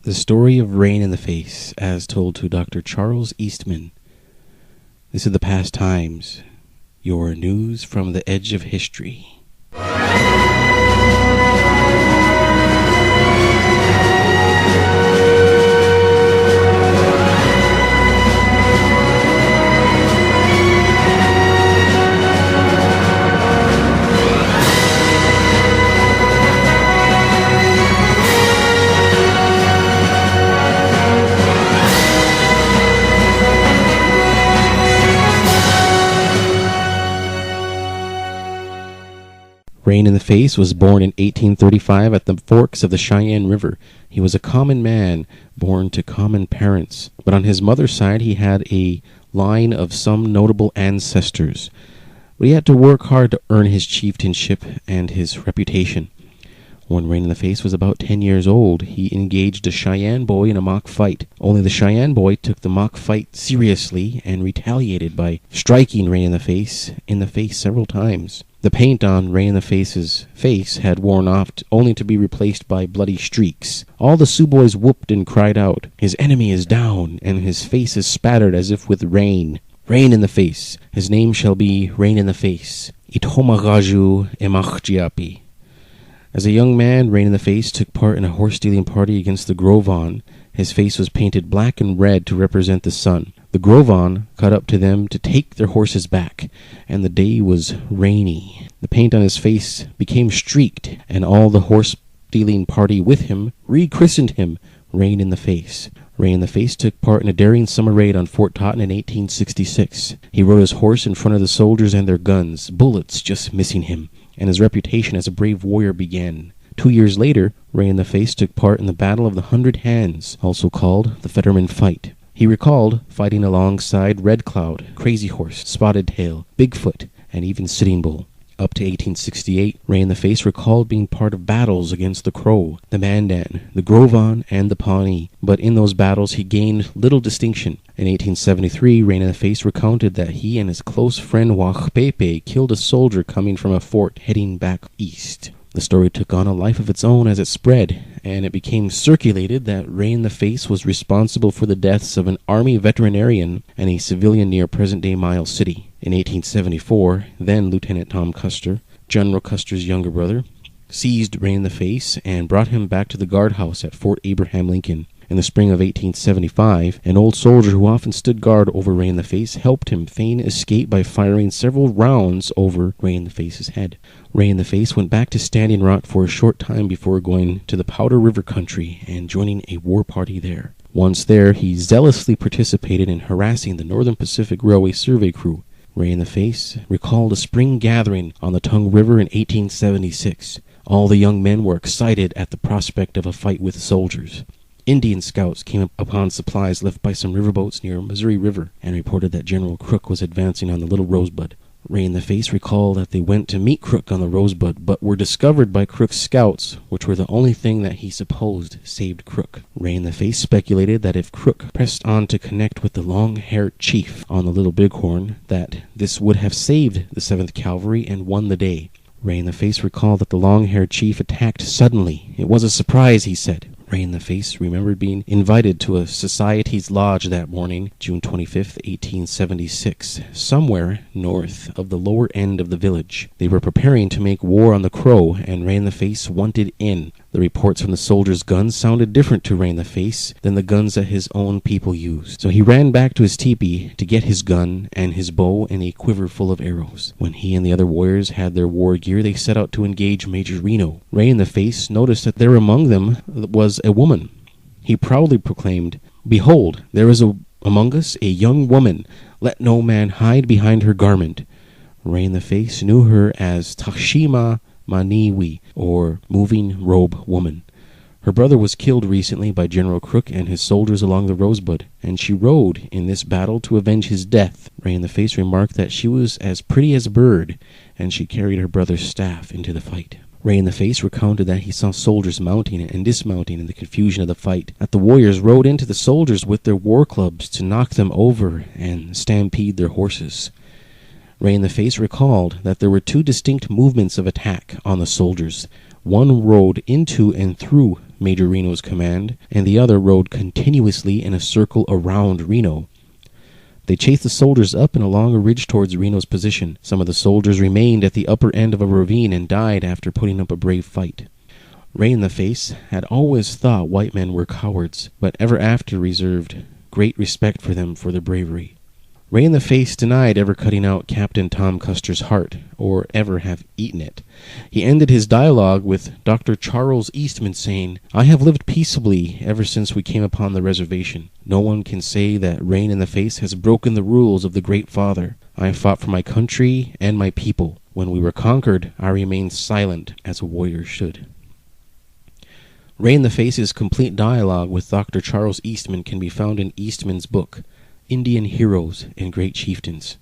The story of Rain in the Face, as told to Dr. Charles Eastman. This is the Past Times, your news from the edge of history. Rain in the Face was born in 1835 at the forks of the Cheyenne River. He was a common man, born to common parents, but on his mother's side he had a line of some notable ancestors. But he had to work hard to earn his chieftainship and his reputation. When Rain in the Face was about 10 years old, he engaged a Cheyenne boy in a mock fight. Only the Cheyenne boy took the mock fight seriously and retaliated by striking Rain in the face several times. The paint on Rain in the Face's face had worn off, only to be replaced by bloody streaks. All the Sioux boys whooped and cried out, "His enemy is down, and his face is spattered as if with rain. Rain in the Face. His name shall be Rain in the Face. Ithomagaju emachjiapi." As a young man, Rain in the Face took part in a horse-stealing party against the Bighorn. His face was painted black and red to represent the sun. The Bighorn cut up to them to take their horses back, and the day was rainy. The paint on his face became streaked, and all the horse-stealing party with him rechristened him Rain in the Face. Rain in the Face took part in a daring summer raid on Fort Totten in 1866. He rode his horse in front of the soldiers and their guns, bullets just missing him, and his reputation as a brave warrior began. 2 years later, Rain in the Face took part in the Battle of the 100 Hands, also called the Fetterman Fight. He recalled fighting alongside Red Cloud, Crazy Horse, Spotted Tail, Bigfoot, and even Sitting Bull. Up to 1868, Rain in the Face recalled being part of battles against the Crow, the Mandan, the Bighorn, and the Pawnee, but in those battles he gained little distinction. In 1873, Rain in the Face recounted that he and his close friend Wachpepe killed a soldier coming from a fort heading back east. The story took on a life of its own as it spread, and it became circulated that Rain in the Face was responsible for the deaths of an Army veterinarian and a civilian near present-day Miles City. In 1874, then Lieutenant Tom Custer, General Custer's younger brother, seized Rain in the Face and brought him back to the guardhouse at Fort Abraham Lincoln. In the spring of 1875, an old soldier who often stood guard over Rain in the Face helped him feign escape by firing several rounds over Rain in the Face's head. Rain in the Face went back to Standing Rock for a short time before going to the Powder River country and joining a war party there. Once there, he zealously participated in harassing the Northern Pacific Railway survey crew. Rain in the Face recalled a spring gathering on the Tongue River in 1876. All the young men were excited at the prospect of a fight with soldiers. Indian scouts came upon supplies left by some riverboats near Missouri River and reported that General Crook was advancing on the Little Rosebud. Rain in the Face recalled that they went to meet Crook on the Rosebud, but were discovered by Crook's scouts, which were the only thing that he supposed saved Crook. Rain in the Face speculated that if Crook pressed on to connect with the long-haired chief on the Little Bighorn, that this would have saved the 7th Cavalry and won the day. Rain in the Face recalled that the long-haired chief attacked suddenly. It was a surprise, he said. Rain in the Face remembered being invited to a Society's lodge that morning, June 25, 1876, somewhere north of the lower end of the village. They were preparing to make war on the Crow, and Rain in the Face wanted in. The reports from the soldiers' guns sounded different to Rain in the Face than the guns that his own people used. So he ran back to his teepee to get his gun and his bow and a quiver full of arrows. When he and the other warriors had their war gear, they set out to engage Major Reno. Rain in the Face noticed that there among them was a woman. He proudly proclaimed, "Behold, there is among us a young woman. Let no man hide behind her garment." Rain in the Face knew her as Tashima Maniwi, or Moving Robe Woman. Her brother was killed recently by General Crook and his soldiers along the Rosebud, and she rode in this battle to avenge his death. Rain in the Face remarked that she was as pretty as a bird, and she carried her brother's staff into the fight. Rain in the Face recounted that he saw soldiers mounting and dismounting in the confusion of the fight, that the warriors rode into the soldiers with their war clubs to knock them over and stampede their horses. Rain in the Face recalled that there were two distinct movements of attack on the soldiers. One rode into and through Major Reno's command, and the other rode continuously in a circle around Reno. They chased the soldiers up and along a ridge towards Reno's position. Some of the soldiers remained at the upper end of a ravine and died after putting up a brave fight. Ray in the Face had always thought white men were cowards, but ever after reserved great respect for them for their bravery. Ray in the Face denied ever cutting out Captain Tom Custer's heart, or ever have eaten it. He ended his dialogue with Dr. Charles Eastman saying, "I have lived peaceably ever since we came upon the reservation. No one can say that Rain in the Face has broken the rules of the Great Father. I have fought for my country and my people. When we were conquered, I remained silent as a warrior should." Ray in the Face's complete dialogue with Dr. Charles Eastman can be found in Eastman's book, Indian Heroes and Great Chieftains.